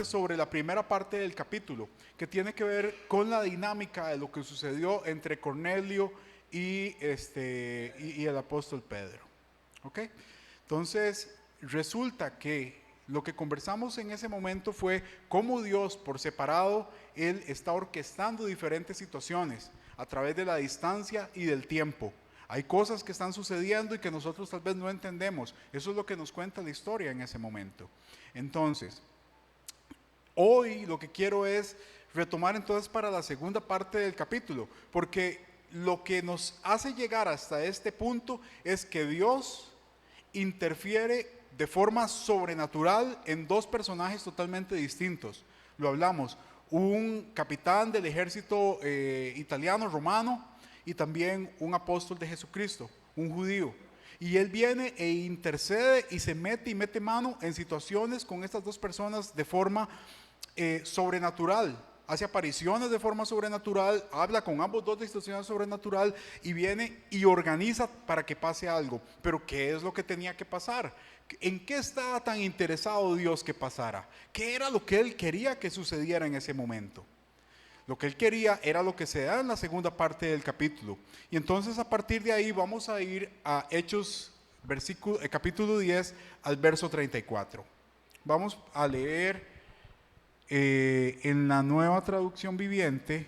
solamente sobre la primera parte del capítulo, que tiene que ver con la dinámica de lo que sucedió entre Cornelio y el apóstol Pedro. ¿Ok? Entonces, resulta que lo que conversamos en ese momento fue cómo Dios, por separado, Él está orquestando diferentes situaciones a través de la distancia y del tiempo. Hay cosas que están sucediendo y que nosotros tal vez no entendemos. Eso es lo que nos cuenta la historia en ese momento. Entonces, hoy lo que quiero es retomar entonces para la segunda parte del capítulo, porque lo que nos hace llegar hasta este punto es que Dios interfiere de forma sobrenatural en dos personajes totalmente distintos. Lo hablamos, un capitán del ejército italiano, romano, y también un apóstol de Jesucristo, un judío. Y él viene e intercede y se mete y mete mano en situaciones con estas dos personas de forma sobrenatural. Hace apariciones de forma sobrenatural, habla con ambos dos de situaciones sobrenatural y viene y organiza para que pase algo. Pero ¿qué es lo que tenía que pasar? ¿En qué estaba tan interesado Dios que pasara? ¿Qué era lo que Él quería que sucediera en ese momento? Lo que Él quería era lo que se da en la segunda parte del capítulo. Y entonces a partir de ahí vamos a ir a Hechos capítulo 10 al verso 34. Vamos a leer en la Nueva Traducción Viviente.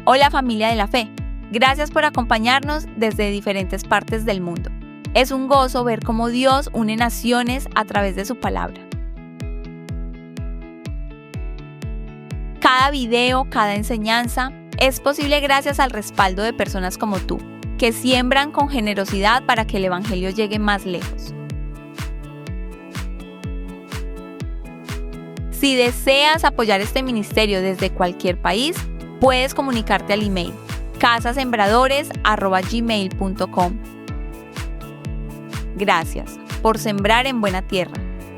Hola familia de la fe, gracias por acompañarnos desde diferentes partes del mundo. Es un gozo ver cómo Dios une naciones a través de su palabra. Cada video, cada enseñanza es posible gracias al respaldo de personas como tú, que siembran con generosidad para que el evangelio llegue más lejos. Si deseas apoyar este ministerio desde cualquier país, puedes comunicarte al email casasembradores@gmail.com. Gracias por sembrar en buena tierra.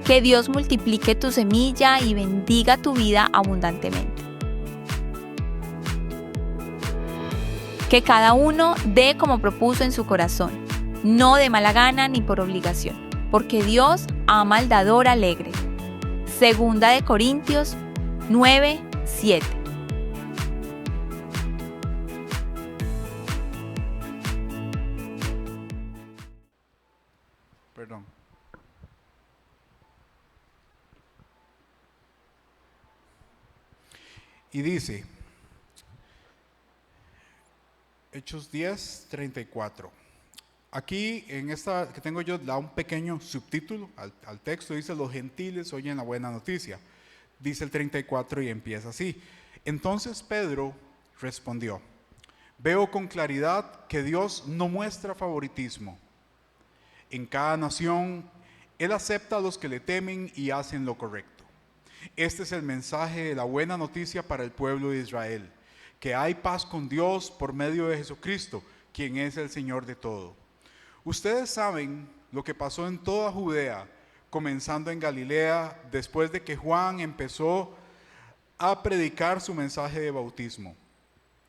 Que Dios multiplique tu semilla y bendiga tu vida abundantemente. Que cada uno dé como propuso en su corazón, no de mala gana ni por obligación, porque Dios ama al dador alegre. Segunda de Corintios 9:7. Perdón. Y dice, Hechos 10:34. Aquí en esta que tengo yo da un pequeño subtítulo al texto, dice los gentiles oyen la buena noticia. Dice el 34 y empieza así. Entonces Pedro respondió, veo con claridad que Dios no muestra favoritismo. En cada nación, Él acepta a los que le temen y hacen lo correcto. Este es el mensaje de la buena noticia para el pueblo de Israel, que hay paz con Dios por medio de Jesucristo, quien es el Señor de todo. Ustedes saben lo que pasó en toda Judea, comenzando en Galilea, después de que Juan empezó a predicar su mensaje de bautismo.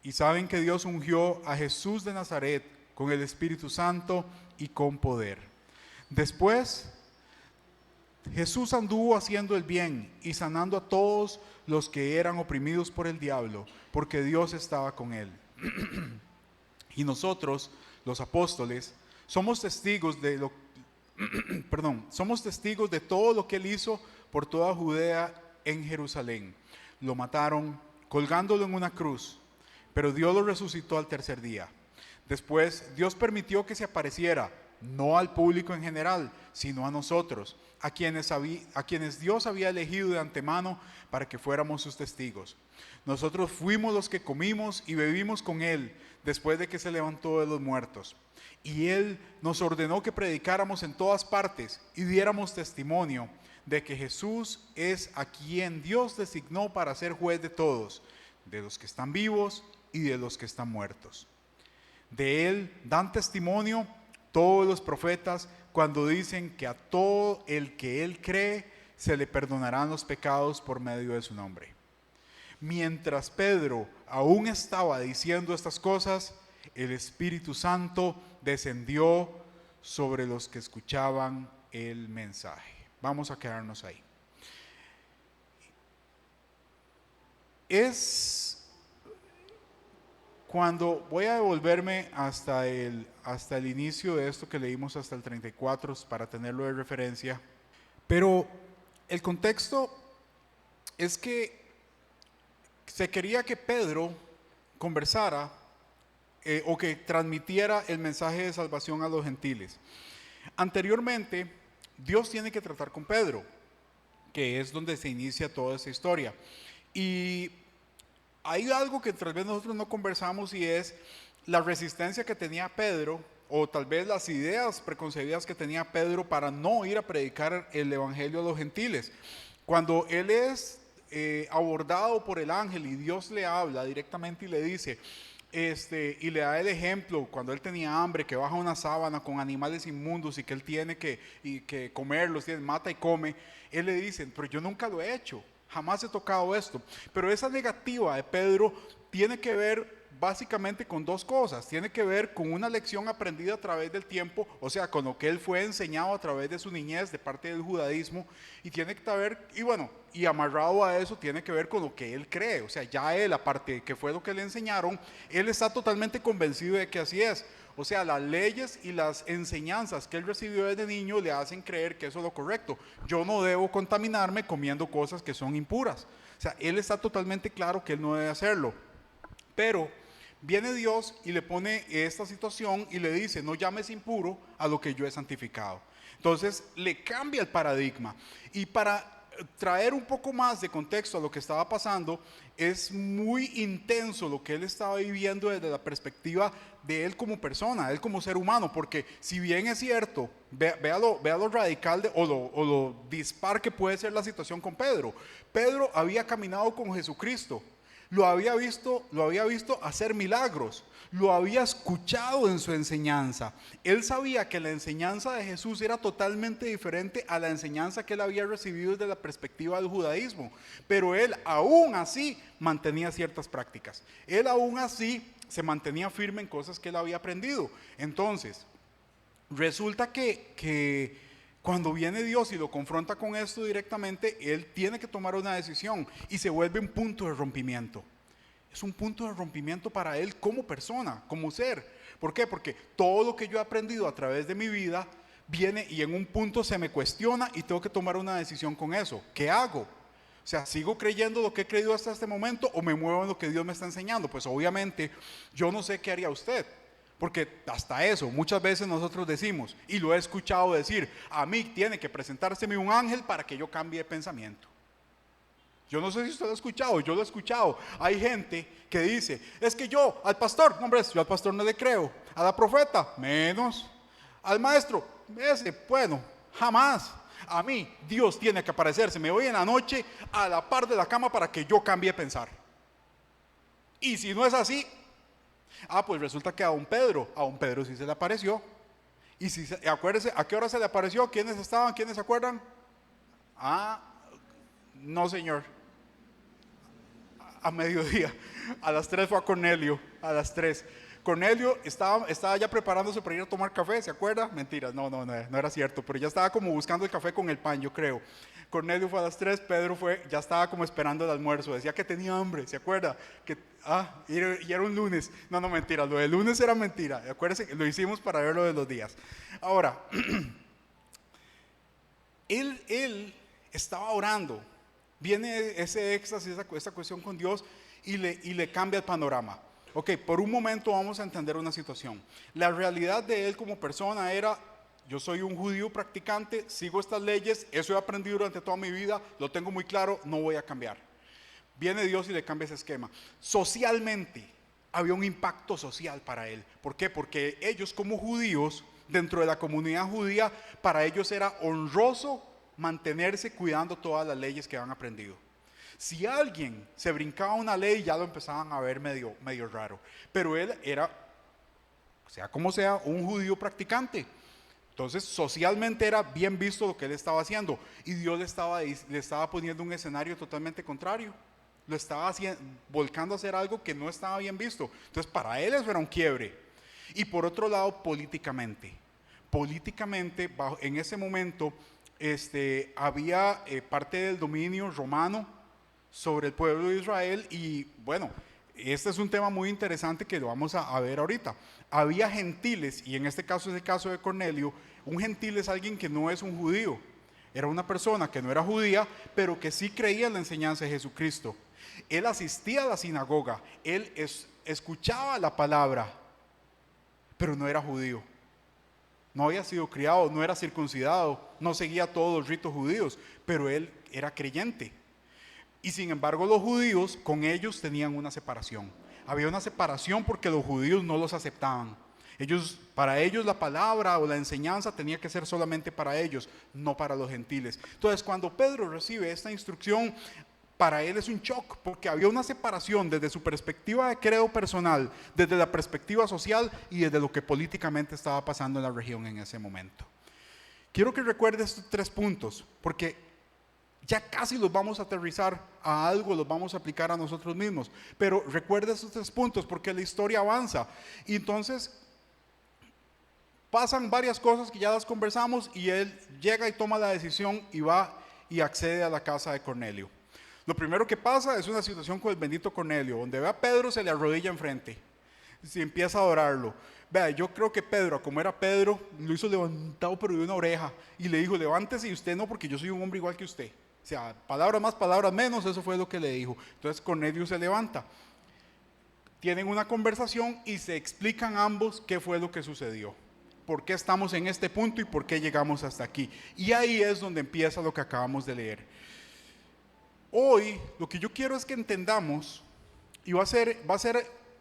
Y saben que Dios ungió a Jesús de Nazaret con el Espíritu Santo y con poder. Después, Jesús anduvo haciendo el bien y sanando a todos los que eran oprimidos por el diablo, porque Dios estaba con él. Y nosotros, los apóstoles, somos testigos de todo lo que él hizo por toda Judea en Jerusalén. Lo mataron colgándolo en una cruz, pero Dios lo resucitó al tercer día. Después, Dios permitió que se apareciera, no al público en general, sino a nosotros, a quienes Dios había elegido de antemano para que fuéramos sus testigos. Nosotros fuimos los que comimos y bebimos con Él después de que se levantó de los muertos. Y Él nos ordenó que predicáramos en todas partes y diéramos testimonio de que Jesús es a quien Dios designó para ser juez de todos, de los que están vivos y de los que están muertos. De Él dan testimonio todos los profetas cuando dicen que a todo el que Él cree se le perdonarán los pecados por medio de su nombre. Mientras Pedro aún estaba diciendo estas cosas, el Espíritu Santo descendió sobre los que escuchaban el mensaje. Vamos a quedarnos ahí. Es cuando voy a devolverme hasta el inicio de esto que leímos hasta el 34 para tenerlo de referencia, pero el contexto es que se quería que Pedro conversara o que transmitiera el mensaje de salvación a los gentiles. Anteriormente, Dios tiene que tratar con Pedro, que es donde se inicia toda esta historia. Y hay algo que tal vez nosotros no conversamos y es la resistencia que tenía Pedro, o tal vez las ideas preconcebidas que tenía Pedro para no ir a predicar el evangelio a los gentiles. Cuando él es abordado por el ángel y Dios le habla directamente y le dice, y le da el ejemplo cuando él tenía hambre, que baja una sábana con animales inmundos y que él tiene que comerlos, mata y come, él le dice, pero yo nunca lo he hecho, jamás he tocado esto. Pero esa negativa de Pedro tiene que ver básicamente con dos cosas. Tiene que ver con una lección aprendida a través del tiempo, o sea, con lo que él fue enseñado a través de su niñez de parte del judaísmo, y tiene que ver, y amarrado a eso, tiene que ver con lo que él cree. O sea, ya él, aparte de que fue lo que le enseñaron, él está totalmente convencido de que así es. O sea, las leyes y las enseñanzas que él recibió desde niño le hacen creer que eso es lo correcto. Yo no debo contaminarme comiendo cosas que son impuras. O sea, él está totalmente claro que él no debe hacerlo. Pero viene Dios y le pone esta situación y le dice, no llames impuro a lo que yo he santificado. Entonces le cambia el paradigma. Y para traer un poco más de contexto a lo que estaba pasando, es muy intenso lo que él estaba viviendo desde la perspectiva de él como persona, él como ser humano, porque si bien es cierto, vea lo radical o lo dispar que puede ser la situación con Pedro. Pedro había caminado con Jesucristo, lo había visto hacer milagros, lo había escuchado en su enseñanza. Él sabía que la enseñanza de Jesús era totalmente diferente a la enseñanza que él había recibido desde la perspectiva del judaísmo, pero él aún así mantenía ciertas prácticas. Él aún así se mantenía firme en cosas que él había aprendido. Entonces, resulta que cuando viene Dios y lo confronta con esto directamente, él tiene que tomar una decisión y se vuelve un punto de rompimiento. Es un punto de rompimiento para él como persona, como ser. ¿Por qué? Porque todo lo que yo he aprendido a través de mi vida viene y en un punto se me cuestiona y tengo que tomar una decisión con eso. ¿Qué hago? O sea, ¿sigo creyendo lo que he creído hasta este momento o me muevo en lo que Dios me está enseñando? Pues obviamente yo no sé qué haría usted. Porque hasta eso, muchas veces nosotros decimos, y lo he escuchado decir, a mí tiene que presentárseme un ángel para que yo cambie de pensamiento. Yo no sé si usted lo ha escuchado, yo lo he escuchado. Hay gente que dice, es que yo al pastor, no hombre, yo al pastor no le creo, a la profeta, menos, al maestro, bueno, jamás. A mí Dios tiene que aparecerse, me voy en la noche a la par de la cama para que yo cambie de pensar. Y si no es así, pues resulta que a don Pedro sí se le apareció. Y si acuérdese, ¿a qué hora se le apareció? ¿Quiénes estaban? ¿Quiénes se acuerdan? No señor, a mediodía, a las 3 fue a Cornelio, a las 3. Cornelio estaba ya preparándose para ir a tomar café, ¿se acuerda? Mentiras, no era cierto, pero ya estaba como buscando el café con el pan, yo creo. Cornelio fue a las 3, Pedro ya estaba como esperando el almuerzo, decía que tenía hambre, ¿se acuerda? Y era un lunes, no mentira, lo del lunes era mentira, acuérdense, lo hicimos para ver lo de los días. Ahora, él estaba orando, viene ese éxtasis, esa cuestión con Dios y le cambia el panorama. Ok, por un momento vamos a entender una situación. La realidad de él como persona era, yo soy un judío practicante, sigo estas leyes, eso he aprendido durante toda mi vida, lo tengo muy claro, no voy a cambiar. Viene Dios y le cambia ese esquema. Socialmente, había un impacto social para él. ¿Por qué? Porque ellos como judíos, dentro de la comunidad judía, para ellos era honroso mantenerse cuidando todas las leyes que habían aprendido. Si alguien se brincaba una ley, ya lo empezaban a ver medio raro. Pero él era, sea como sea, un judío practicante. Entonces, socialmente era bien visto lo que él estaba haciendo. Y Dios le estaba poniendo un escenario totalmente contrario. Lo estaba volcando a hacer algo que no estaba bien visto. Entonces, para él eso era un quiebre. Y por otro lado, políticamente, en ese momento, había parte del dominio romano sobre el pueblo de Israel y bueno, este es un tema muy interesante que lo vamos a ver ahorita. Había gentiles, y en este caso es el caso de Cornelio. Un gentil es alguien que no es un judío, era una persona que no era judía, pero que sí creía en la enseñanza de Jesucristo. Él asistía a la sinagoga, él escuchaba la palabra, pero no era judío. No había sido criado, no era circuncidado, no seguía todos los ritos judíos, pero él era creyente. Y sin embargo los judíos con ellos tenían una separación. Había una separación porque los judíos no los aceptaban. Para ellos la palabra o la enseñanza tenía que ser solamente para ellos, no para los gentiles. Entonces cuando Pedro recibe esta instrucción, para él es un shock, porque había una separación desde su perspectiva de credo personal, desde la perspectiva social y desde lo que políticamente estaba pasando en la región en ese momento. Quiero que recuerdes estos 3 puntos, porque ya casi los vamos a aterrizar a algo, los vamos a aplicar a nosotros mismos. Pero recuerda estos 3 puntos porque la historia avanza. Y entonces pasan varias cosas que ya las conversamos y él llega y toma la decisión y va y accede a la casa de Cornelio. Lo primero que pasa es una situación con el bendito Cornelio, donde ve a Pedro, se le arrodilla enfrente y empieza a adorarlo. Vea, yo creo que Pedro, como era Pedro, lo hizo levantado pero de una oreja y le dijo, levántese y usted no, porque yo soy un hombre igual que usted. O sea, palabras más, palabras menos, eso fue lo que le dijo. Entonces Cornelio se levanta. Tienen una conversación y se explican ambos qué fue lo que sucedió. Por qué estamos en este punto y por qué llegamos hasta aquí. Y ahí es donde empieza lo que acabamos de leer. Hoy lo que yo quiero es que entendamos, y va a ser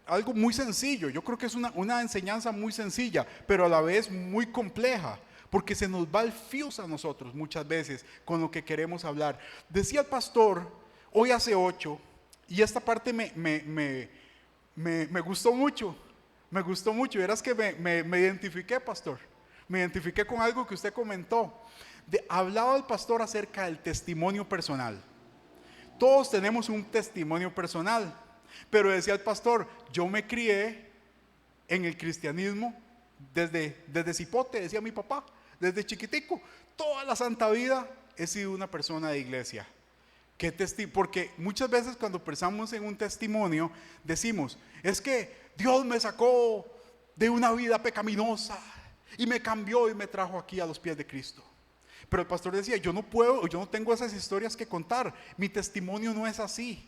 algo muy sencillo. Yo creo que es una enseñanza muy sencilla, pero a la vez muy compleja. Porque se nos va el fuse a nosotros muchas veces con lo que queremos hablar. Decía el pastor, hoy hace 8, y esta parte me gustó mucho. Me gustó mucho. Verás que me identifiqué, pastor. Me identifiqué con algo que usted comentó. Hablaba el pastor acerca del testimonio personal. Todos tenemos un testimonio personal. Pero decía el pastor, yo me crié en el cristianismo desde cipote, decía mi papá. Desde chiquitico, toda la santa vida he sido una persona de iglesia. Porque muchas veces cuando pensamos en un testimonio, decimos, es que Dios me sacó de una vida pecaminosa y me cambió y me trajo aquí a los pies de Cristo. Pero el pastor decía, yo no tengo esas historias que contar. Mi testimonio no es así.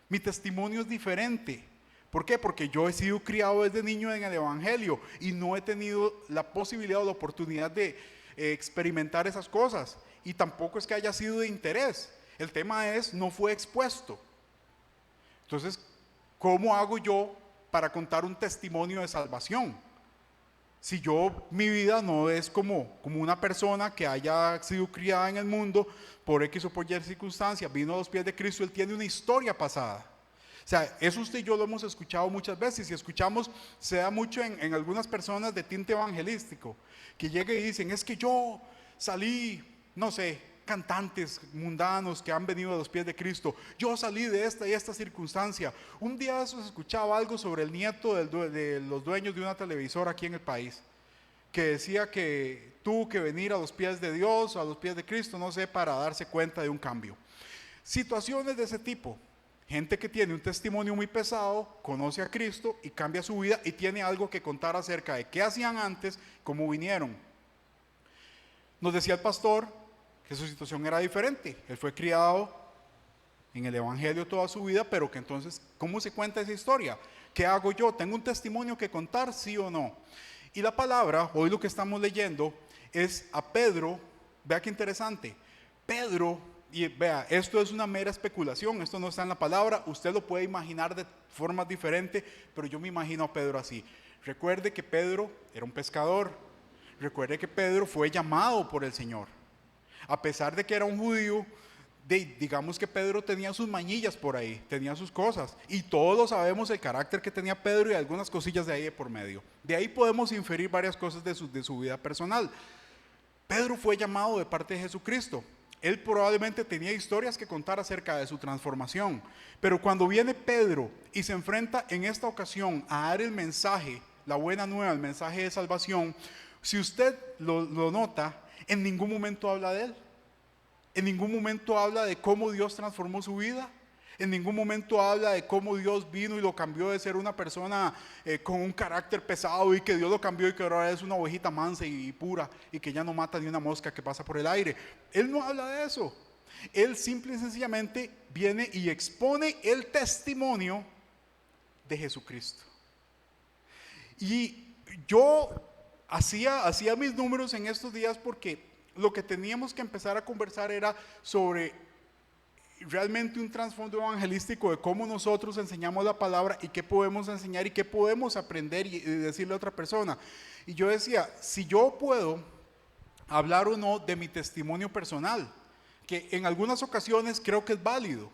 Mi testimonio es diferente. ¿Por qué? Porque yo he sido criado desde niño en el Evangelio y no he tenido la posibilidad o la oportunidad de experimentar esas cosas. Y tampoco es que haya sido de interés. El tema es, no fue expuesto. Entonces, ¿cómo hago yo para contar un testimonio de salvación? Si mi vida no es como una persona que haya sido criada en el mundo por X o por Y circunstancias, vino a los pies de Cristo, él tiene una historia pasada. O sea, eso usted y yo lo hemos escuchado muchas veces y escuchamos, se da mucho en algunas personas de tinte evangelístico, que llegan y dicen, es que yo salí, no sé, cantantes mundanos que han venido a los pies de Cristo, yo salí de esta y esta circunstancia. Un día eso se escuchaba algo sobre el nieto de los dueños de una televisora aquí en el país, que decía que tuvo que venir a los pies de Dios, a los pies de Cristo, no sé, para darse cuenta de un cambio. Situaciones de ese tipo. Gente que tiene un testimonio muy pesado, conoce a Cristo y cambia su vida y tiene algo que contar acerca de qué hacían antes, cómo vinieron. Nos decía el pastor que su situación era diferente. Él fue criado en el Evangelio toda su vida, pero que entonces, ¿cómo se cuenta esa historia? ¿Qué hago yo? ¿Tengo un testimonio que contar, sí o no? Y la palabra, hoy lo que estamos leyendo, es a Pedro. Vea qué interesante. Pedro. Y vea, esto es una mera especulación, esto no está en la palabra, usted lo puede imaginar de formas diferentes, pero yo me imagino a Pedro así. Recuerde que Pedro era un pescador, recuerde que Pedro fue llamado por el Señor. A pesar de que era un judío, digamos que Pedro tenía sus mañillas por ahí, tenía sus cosas, y todos sabemos el carácter que tenía Pedro y algunas cosillas de ahí de por medio. De ahí podemos inferir varias cosas de su vida personal. Pedro fue llamado de parte de Jesucristo. Él probablemente tenía historias que contar acerca de su transformación. Pero cuando viene Pedro y se enfrenta en esta ocasión a dar el mensaje, la buena nueva, el mensaje de salvación, si usted lo nota, en ningún momento habla de él. En ningún momento habla de cómo Dios transformó su vida. En ningún momento habla de cómo Dios vino y lo cambió de ser una persona con un carácter pesado, y que Dios lo cambió y que ahora es una ovejita mansa y pura y que ya no mata ni una mosca que pasa por el aire. Él no habla de eso. Él simple y sencillamente viene y expone el testimonio de Jesucristo. Y yo hacía mis números en estos días porque lo que teníamos que empezar a conversar era sobre realmente un trasfondo evangelístico de cómo nosotros enseñamos la palabra y qué podemos enseñar y qué podemos aprender y decirle a otra persona. Y yo decía, si yo puedo hablar o no de mi testimonio personal, que en algunas ocasiones creo que es válido,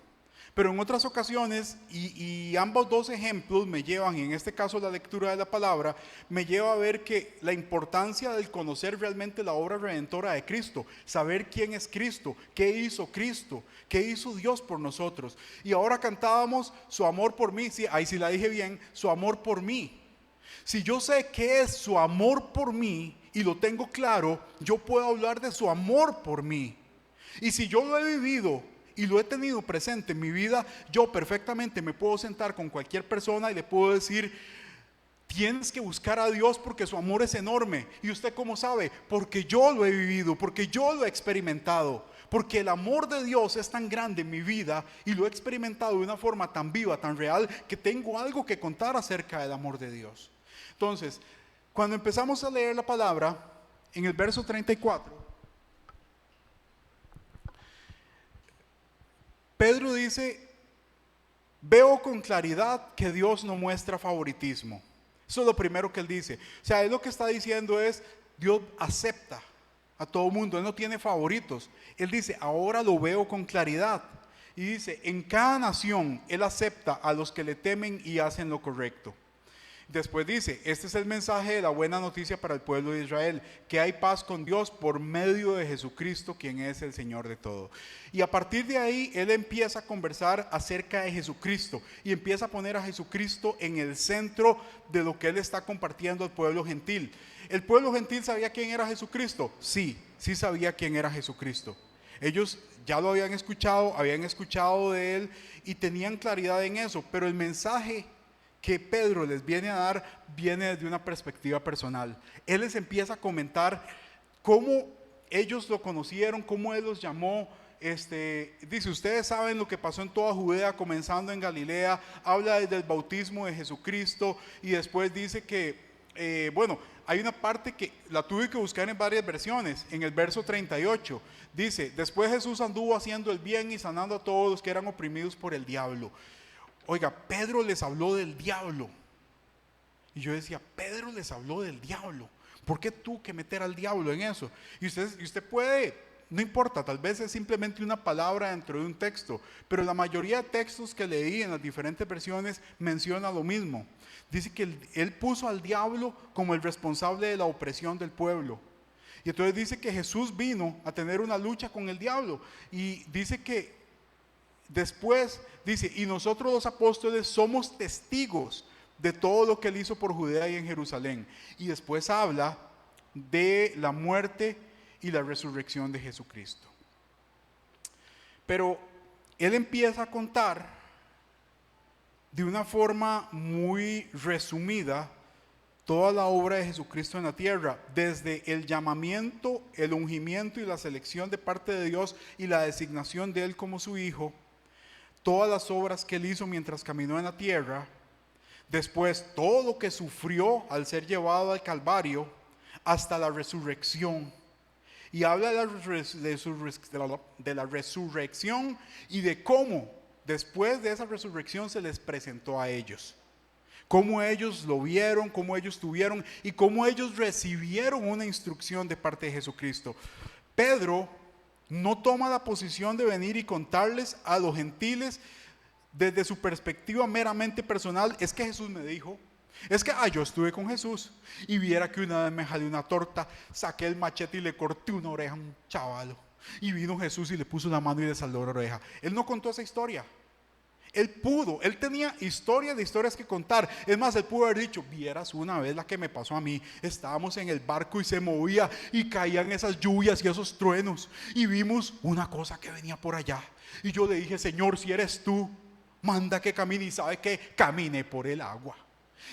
pero en otras ocasiones, y ambos dos ejemplos me llevan, y en este caso la lectura de la palabra, me lleva a ver que la importancia del conocer realmente la obra redentora de Cristo, saber quién es Cristo, qué hizo Dios por nosotros. Y ahora cantábamos su amor por mí, sí, ahí sí la dije bien, su amor por mí. Si yo sé qué es su amor por mí y lo tengo claro, yo puedo hablar de su amor por mí. Y si yo lo he vivido y lo he tenido presente en mi vida, yo perfectamente me puedo sentar con cualquier persona y le puedo decir, tienes que buscar a Dios porque su amor es enorme. ¿Y usted cómo sabe? Porque yo lo he vivido, porque yo lo he experimentado, porque el amor de Dios es tan grande en mi vida y lo he experimentado de una forma tan viva, tan real, que tengo algo que contar acerca del amor de Dios. Entonces, cuando empezamos a leer la palabra, en el verso 34, Pedro dice, veo con claridad que Dios no muestra favoritismo. Eso es lo primero que él dice. O sea, él lo que está diciendo es, Dios acepta a todo mundo, Él no tiene favoritos. Él dice, ahora lo veo con claridad. Y dice, en cada nación Él acepta a los que le temen y hacen lo correcto. Después dice, este es el mensaje de la buena noticia para el pueblo de Israel, que hay paz con Dios por medio de Jesucristo, quien es el Señor de todo. Y a partir de ahí, él empieza a conversar acerca de Jesucristo y empieza a poner a Jesucristo en el centro de lo que él está compartiendo al pueblo gentil. ¿El pueblo gentil sabía quién era Jesucristo? Sí sabía quién era Jesucristo. Ellos ya lo habían escuchado de él y tenían claridad en eso, pero el mensaje que Pedro les viene a dar viene desde una perspectiva personal. Él les empieza a comentar cómo ellos lo conocieron, cómo él los llamó. Dice, ustedes saben lo que pasó en toda Judea, comenzando en Galilea. Habla desde el bautismo de Jesucristo y después dice que, hay una parte que la tuve que buscar en varias versiones. En el verso 38 dice, después Jesús anduvo haciendo el bien y sanando a todos los que eran oprimidos por el diablo. Oiga, Pedro les habló del diablo. Y yo decía, Pedro les habló del diablo. ¿Por qué tuvo que meter al diablo en eso? Y usted puede, no importa, tal vez es simplemente una palabra dentro de un texto, pero la mayoría de textos que leí en las diferentes versiones menciona lo mismo. Dice que él puso al diablo como el responsable de la opresión del pueblo. Y entonces dice que Jesús vino a tener una lucha con el diablo. Y dice que después dice, y nosotros los apóstoles somos testigos de todo lo que él hizo por Judea y en Jerusalén. Y después habla de la muerte y la resurrección de Jesucristo. Pero él empieza a contar de una forma muy resumida toda la obra de Jesucristo en la tierra, desde el llamamiento, el ungimiento y la selección de parte de Dios y la designación de él como su hijo, todas las obras que él hizo mientras caminó en la tierra, después todo lo que sufrió al ser llevado al Calvario, hasta la resurrección. Y habla de la resurrección y de cómo después de esa resurrección se les presentó a ellos. Cómo ellos lo vieron, cómo ellos tuvieron y cómo ellos recibieron una instrucción de parte de Jesucristo. Pedro no toma la posición de venir y contarles a los gentiles desde su perspectiva meramente personal. Es que Jesús me dijo, es que yo estuve con Jesús y viera que una vez me jalé una torta, saqué el machete y le corté una oreja a un chavalo y vino Jesús y le puso la mano y le saldó la oreja. Él no contó esa historia. Él tenía historias de historias que contar. Es más, él pudo haber dicho, vieras una vez la que me pasó a mí. Estábamos en el barco y se movía y caían esas lluvias y esos truenos. Y vimos una cosa que venía por allá. Y yo le dije, Señor, si eres tú, manda que camine. Y sabe que camine por el agua.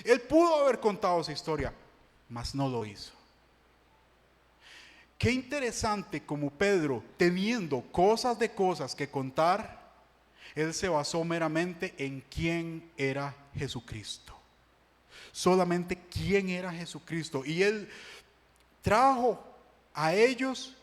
Él pudo haber contado esa historia, mas no lo hizo. Qué interesante como Pedro, teniendo cosas que contar, él se basó meramente en quién era Jesucristo. Solamente quién era Jesucristo. Y él trajo a ellos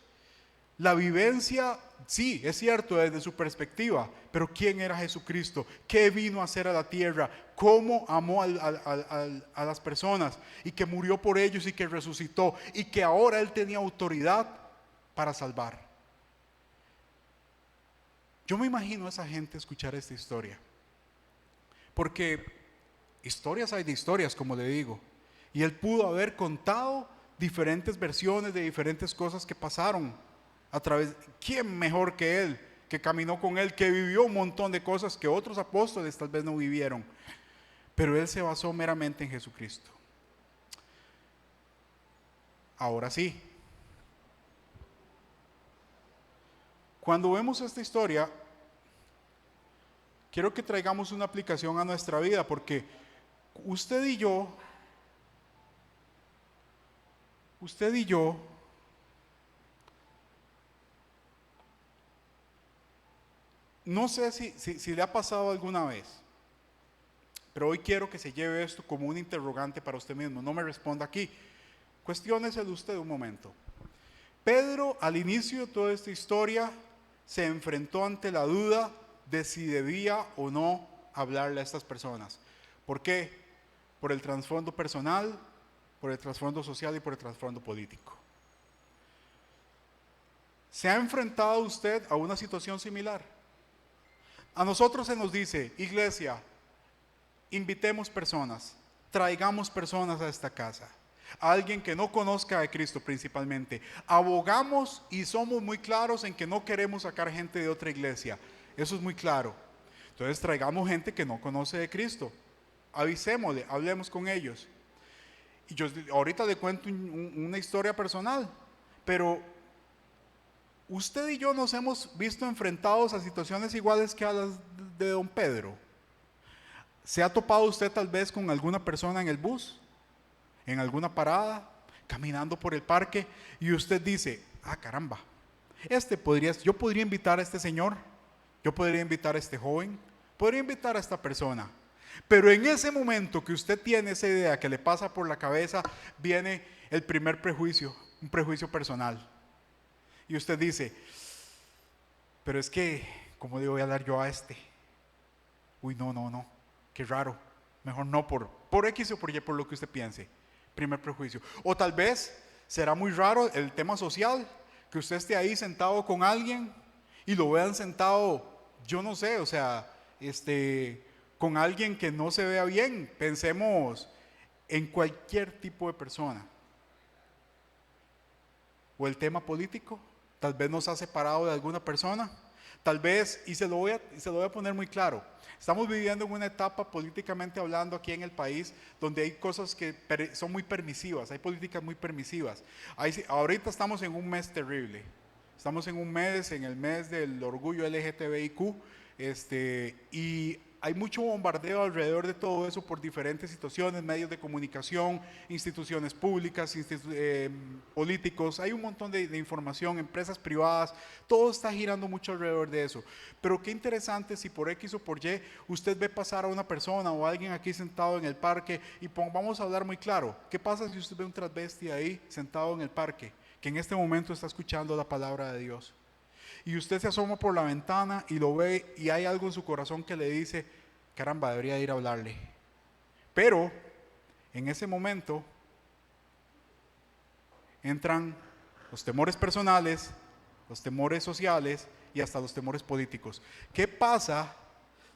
la vivencia, sí, es cierto, desde su perspectiva, pero quién era Jesucristo, qué vino a hacer a la tierra, cómo amó a las personas y que murió por ellos y que resucitó y que ahora él tenía autoridad para salvar. Yo me imagino a esa gente escuchar esta historia, porque historias hay de historias, como le digo, y él pudo haber contado diferentes versiones de diferentes cosas que pasaron a través. ¿Quién mejor que él, que caminó con él, que vivió un montón de cosas que otros apóstoles tal vez no vivieron? Pero él se basó meramente en Jesucristo. Ahora sí, cuando vemos esta historia, quiero que traigamos una aplicación a nuestra vida, porque usted y yo, no sé si le ha pasado alguna vez, pero hoy quiero que se lleve esto como un interrogante para usted mismo. No me responda aquí, cuestióneselo usted un momento. Pedro, al inicio de toda esta historia, se enfrentó ante la duda de si debía o no hablarle a estas personas. ¿Por qué? Por el trasfondo personal, por el trasfondo social y por el trasfondo político. ¿Se ha enfrentado usted a una situación similar? A nosotros se nos dice, iglesia, invitemos personas, traigamos personas a esta casa. A alguien que no conozca a Cristo principalmente. Abogamos y somos muy claros en que no queremos sacar gente de otra iglesia. Eso es muy claro. Entonces traigamos gente que no conoce de Cristo. Avisémosle, hablemos con ellos. Y yo ahorita le cuento una historia personal, pero usted y yo nos hemos visto enfrentados a situaciones iguales que a las de don Pedro. ¿Se ha topado usted tal vez con alguna persona en el bus, en alguna parada, caminando por el parque, y usted dice, caramba, yo podría invitar a este señor, yo podría invitar a este joven, podría invitar a esta persona? Pero en ese momento que usted tiene esa idea que le pasa por la cabeza, viene el primer prejuicio, un prejuicio personal. Y usted dice, pero es que, ¿cómo le voy a dar yo a este? Uy, no, qué raro. Mejor no por X o por Y, por lo que usted piense. Primer prejuicio. O tal vez será muy raro el tema social, que usted esté ahí sentado con alguien y lo vean sentado, yo no sé, o sea, con alguien que no se vea bien. Pensemos en cualquier tipo de persona. O el tema político, tal vez nos ha separado de alguna persona. Tal vez, y se lo voy a poner muy claro, estamos viviendo en una etapa políticamente hablando aquí en el país donde hay cosas que son muy permisivas, hay políticas muy permisivas. Ahorita estamos en un mes terrible, estamos en el mes del orgullo LGTBIQ, y hay mucho bombardeo alrededor de todo eso por diferentes situaciones, medios de comunicación, instituciones públicas, políticos, hay un montón de información, empresas privadas, todo está girando mucho alrededor de eso. Pero qué interesante si por X o por Y usted ve pasar a una persona o a alguien aquí sentado en el parque y vamos a hablar muy claro, ¿qué pasa si usted ve un transvesti ahí sentado en el parque, que en este momento está escuchando la palabra de Dios? Y usted se asoma por la ventana y lo ve y hay algo en su corazón que le dice, caramba, debería ir a hablarle. Pero en ese momento entran los temores personales, los temores sociales y hasta los temores políticos. ¿Qué pasa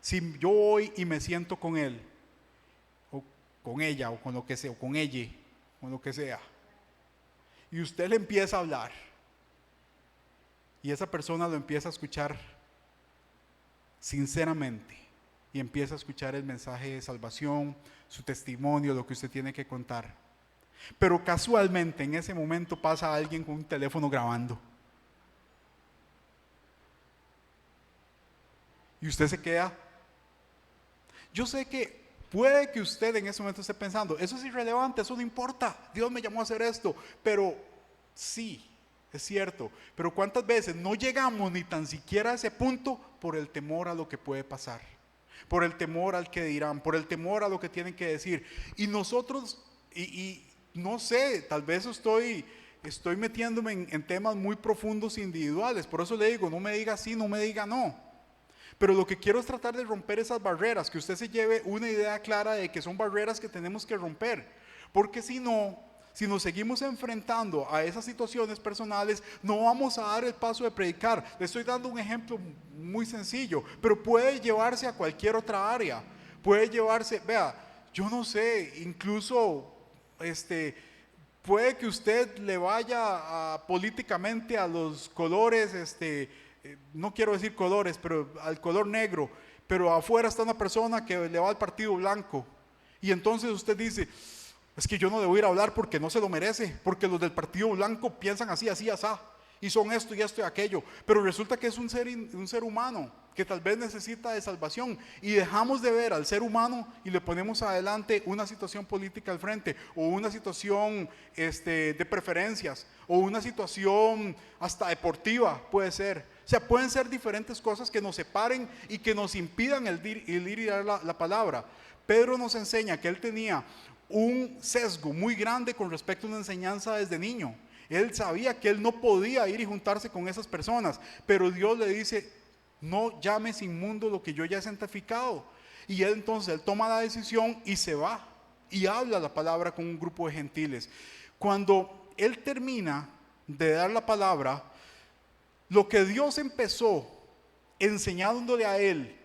si yo voy y me siento con él, o con ella, o con lo que sea, o con ella, con lo que sea, y usted le empieza a hablar? Y esa persona lo empieza a escuchar sinceramente y empieza a escuchar el mensaje de salvación, su testimonio, lo que usted tiene que contar. Pero casualmente en ese momento pasa alguien con un teléfono grabando. Y usted se queda. Yo sé que puede que usted en ese momento esté pensando, eso es irrelevante, eso no importa, Dios me llamó a hacer esto. Pero sí, es cierto. Pero ¿cuántas veces no llegamos ni tan siquiera a ese punto por el temor a lo que puede pasar? Por el temor al que dirán, por el temor a lo que tienen que decir. Y nosotros, y no sé, tal vez estoy metiéndome en temas muy profundos e individuales. Por eso le digo, no me diga sí, no me diga no. Pero lo que quiero es tratar de romper esas barreras, que usted se lleve una idea clara de que son barreras que tenemos que romper. Porque si no, si nos seguimos enfrentando a esas situaciones personales, no vamos a dar el paso de predicar. Le estoy dando un ejemplo muy sencillo, pero puede llevarse a cualquier otra área. Puede llevarse, vea, yo no sé, incluso puede que usted le vaya políticamente a los colores, no quiero decir colores, pero al color negro, pero afuera está una persona que le va al partido blanco, y entonces usted dice, es que yo no debo ir a hablar porque no se lo merece, porque los del partido blanco piensan así, así, asá, y son esto y aquello, pero resulta que es un ser humano que tal vez necesita de salvación, y dejamos de ver al ser humano y le ponemos adelante una situación política al frente, o una situación de preferencias, o una situación hasta deportiva puede ser. O sea, pueden ser diferentes cosas que nos separen y que nos impidan el ir y dar la palabra. Pedro nos enseña que él tenía un sesgo muy grande con respecto a una enseñanza desde niño. Él sabía que él no podía ir y juntarse con esas personas, pero Dios le dice, no llames inmundo lo que yo ya he santificado. Y él toma la decisión y se va y habla la palabra con un grupo de gentiles. Cuando él termina de dar la palabra, lo que Dios empezó enseñándole a él,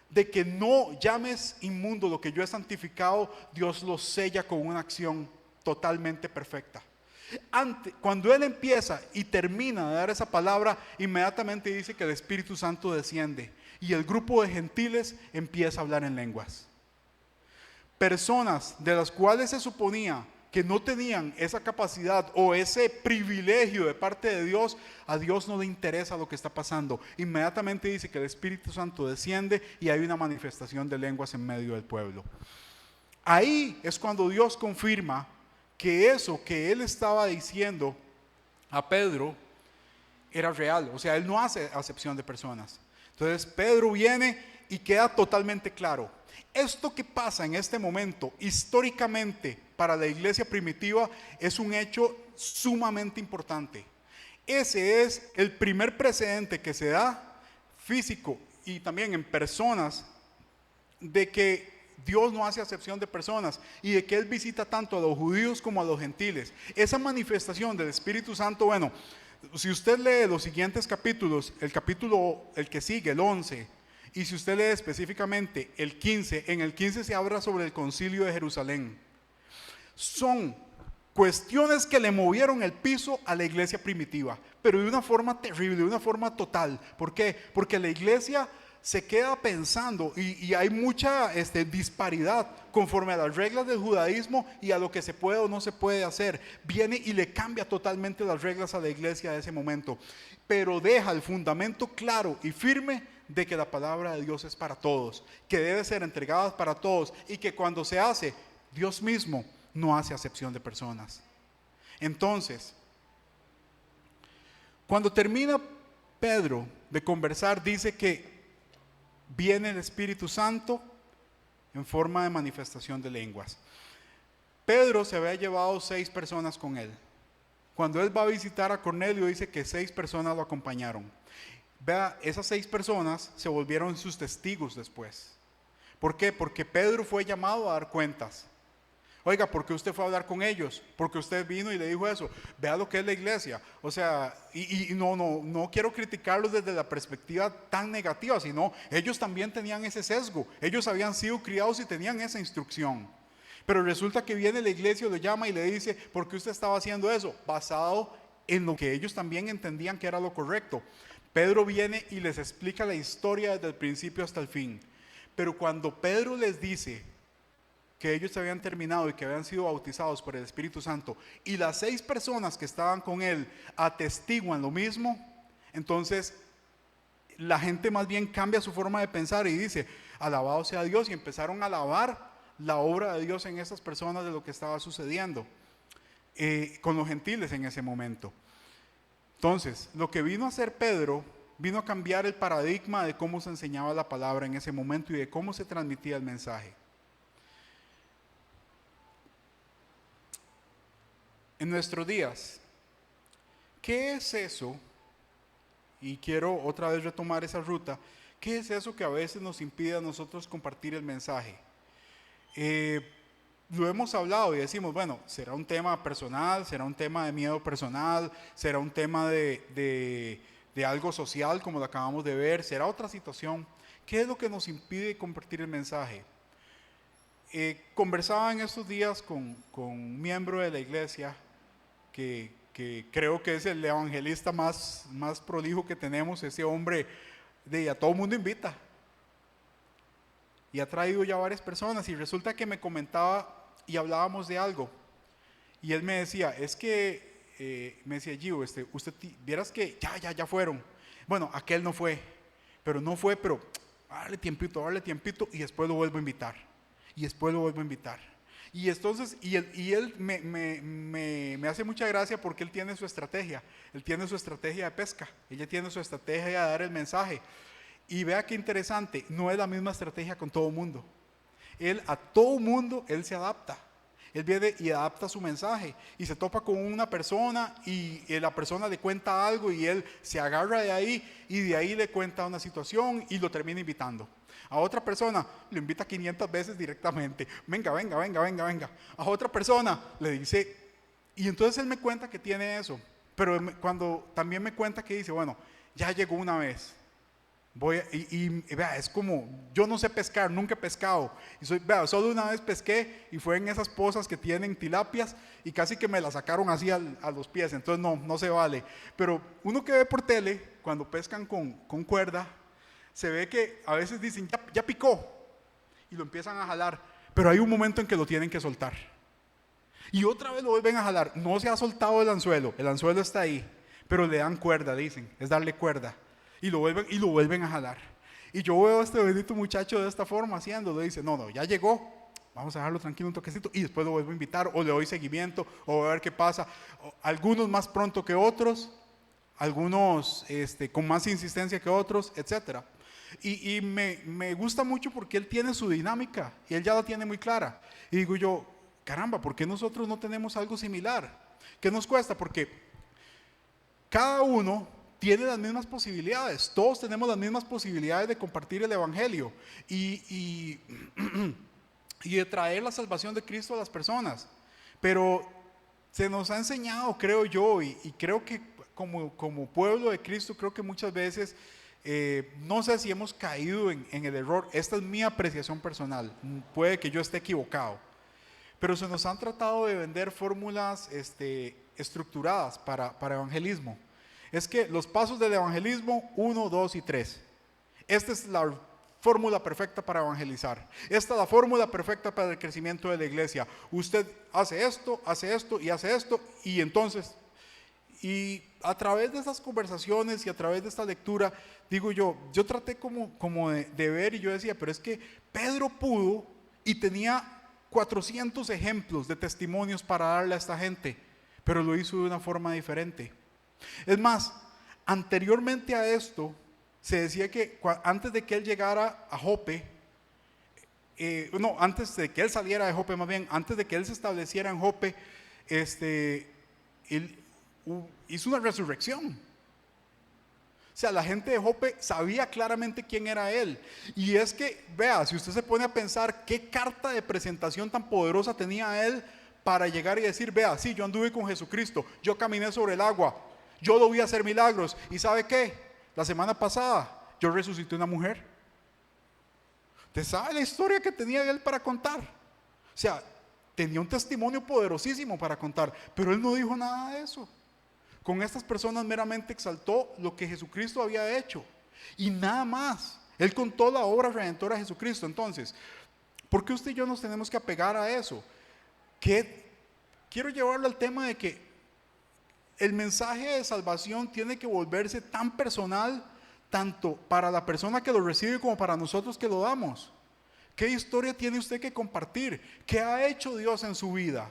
de que no llames inmundo lo que yo he santificado, Dios lo sella con una acción totalmente perfecta. Cuando él empieza y termina de dar esa palabra, inmediatamente dice que el Espíritu Santo desciende y el grupo de gentiles empieza a hablar en lenguas. Personas de las cuales se suponía que no tenían esa capacidad o ese privilegio de parte de Dios, a Dios no le interesa lo que está pasando. Inmediatamente dice que el Espíritu Santo desciende y hay una manifestación de lenguas en medio del pueblo. Ahí es cuando Dios confirma que eso que él estaba diciendo a Pedro era real. O sea, él no hace acepción de personas. Entonces Pedro viene y queda totalmente claro. Esto que pasa en este momento, históricamente para la iglesia primitiva, es un hecho sumamente importante. Ese es el primer precedente que se da físico y también en personas, de que Dios no hace acepción de personas y de que Él visita tanto a los judíos como a los gentiles. Esa manifestación del Espíritu Santo, bueno, si usted lee los siguientes capítulos, el que sigue, el 11, y si usted lee específicamente el 15, en el 15 se habla sobre el concilio de Jerusalén. Son cuestiones que le movieron el piso a la iglesia primitiva, pero de una forma terrible, de una forma total. ¿Por qué? Porque la iglesia se queda pensando y hay mucha disparidad conforme a las reglas del judaísmo y a lo que se puede o no se puede hacer. Viene y le cambia totalmente las reglas a la iglesia de ese momento, pero deja el fundamento claro y firme de que la palabra de Dios es para todos, que debe ser entregada para todos y que cuando se hace, Dios mismo no hace acepción de personas. Entonces, cuando termina Pedro de conversar, dice que viene el Espíritu Santo en forma de manifestación de lenguas. Pedro se había llevado 6 personas con él. Cuando él va a visitar a Cornelio, dice que 6 personas lo acompañaron. Vea, esas 6 personas se volvieron sus testigos después. ¿Por qué? Porque Pedro fue llamado a dar cuentas. Oiga, ¿por qué usted fue a hablar con ellos? Porque usted vino y le dijo eso. Vea lo que es la iglesia. O sea, no quiero criticarlos desde la perspectiva tan negativa, sino ellos también tenían ese sesgo. Ellos habían sido criados y tenían esa instrucción. Pero resulta que viene la iglesia, lo llama y le dice, ¿por qué usted estaba haciendo eso? Basado en lo que ellos también entendían que era lo correcto. Pedro viene y les explica la historia desde el principio hasta el fin. Pero cuando Pedro les dice que ellos habían terminado y que habían sido bautizados por el Espíritu Santo, y las 6 personas que estaban con él atestiguan lo mismo, entonces la gente más bien cambia su forma de pensar y dice, alabado sea Dios, y empezaron a alabar la obra de Dios en esas personas de lo que estaba sucediendo con los gentiles en ese momento. Entonces, lo que vino a hacer Pedro, vino a cambiar el paradigma de cómo se enseñaba la palabra en ese momento y de cómo se transmitía el mensaje. En nuestros días, ¿qué es eso? Y quiero otra vez retomar esa ruta. ¿Qué es eso que a veces nos impide a nosotros compartir el mensaje? Lo hemos hablado y decimos, bueno, será un tema personal, será un tema de miedo personal, será un tema de algo social como lo acabamos de ver, será otra situación. ¿Qué es lo que nos impide compartir el mensaje? Conversaba en estos días con un miembro de la iglesia que creo que es el evangelista más prolijo que tenemos. Ese hombre a todo el mundo invita y ha traído ya varias personas, y resulta que me comentaba y hablábamos de algo y él me decía, es que me decía, Gio, usted vieras que ya fueron, bueno, aquel no fue, pero darle tiempito y después lo vuelvo a invitar y después lo vuelvo a invitar. Y entonces, y él me hace mucha gracia porque él tiene su estrategia. Él tiene su estrategia de pesca. Ella tiene su estrategia de dar el mensaje. Y vea qué interesante, no es la misma estrategia con todo mundo. A todo mundo, él se adapta. Él viene y adapta su mensaje. Y se topa con una persona y la persona le cuenta algo y él se agarra de ahí y de ahí le cuenta una situación y lo termina invitando. A otra persona lo invita 500 veces directamente. Venga. A otra persona le dice, y entonces él me cuenta que tiene eso. Pero cuando también me cuenta que dice, bueno, ya llegó una vez. Vea, es como, yo no sé pescar, nunca he pescado. Solo una vez pesqué y fue en esas pozas que tienen tilapias y casi que me la sacaron así a los pies. Entonces no se vale. Pero uno que ve por tele, cuando pescan con cuerda, se ve que a veces dicen, ya picó, y lo empiezan a jalar, pero hay un momento en que lo tienen que soltar. Y otra vez lo vuelven a jalar, no se ha soltado el anzuelo está ahí, pero le dan cuerda, dicen, es darle cuerda, y lo vuelven a jalar. Y yo veo a este bendito muchacho de esta forma haciéndolo, dice, no, ya llegó, vamos a dejarlo tranquilo un toquecito, y después lo vuelvo a invitar, o le doy seguimiento, o a ver qué pasa. Algunos más pronto que otros, algunos con más insistencia que otros, etcétera. Y me gusta mucho porque él tiene su dinámica y él ya la tiene muy clara. Y digo yo, caramba, ¿por qué nosotros no tenemos algo similar? ¿Qué nos cuesta? Porque cada uno tiene las mismas posibilidades, todos tenemos las mismas posibilidades de compartir el evangelio y de traer la salvación de Cristo a las personas. Pero se nos ha enseñado, creo yo, y creo que como pueblo de Cristo, creo que muchas veces no sé si hemos caído en el error. Esta es mi apreciación personal, puede que yo esté equivocado, pero se nos han tratado de vender fórmulas estructuradas para evangelismo. Es que los pasos del evangelismo, 1, 2 y 3. Esta es la fórmula perfecta para evangelizar. Esta es la fórmula perfecta para el crecimiento de la iglesia. Usted hace esto y hace esto, y entonces... Y a través de estas conversaciones y a través de esta lectura, digo yo traté como de ver, y yo decía, pero es que Pedro pudo y tenía 400 ejemplos de testimonios para darle a esta gente, pero lo hizo de una forma diferente. Es más, anteriormente a esto, se decía que antes de que él llegara a Jope, antes de que él saliera de Jope, más bien, antes de que él se estableciera en Jope, él hizo una resurrección. O sea, la gente de Jope sabía claramente quién era él. Y es que, vea, si usted se pone a pensar qué carta de presentación tan poderosa tenía él para llegar y decir, vea, sí, yo anduve con Jesucristo, yo caminé sobre el agua, yo lo vi hacer milagros, y ¿sabe qué? La semana pasada yo resucité una mujer. ¿Usted sabe la historia que tenía él para contar? O sea, tenía un testimonio poderosísimo para contar, pero él no dijo nada de eso. Con estas personas meramente exaltó lo que Jesucristo había hecho y nada más. Él contó la obra redentora de Jesucristo. Entonces, ¿por qué usted y yo nos tenemos que apegar a eso? Quiero llevarlo al tema de que el mensaje de salvación tiene que volverse tan personal, tanto para la persona que lo recibe como para nosotros que lo damos. ¿Qué historia tiene usted que compartir? ¿Qué ha hecho Dios en su vida?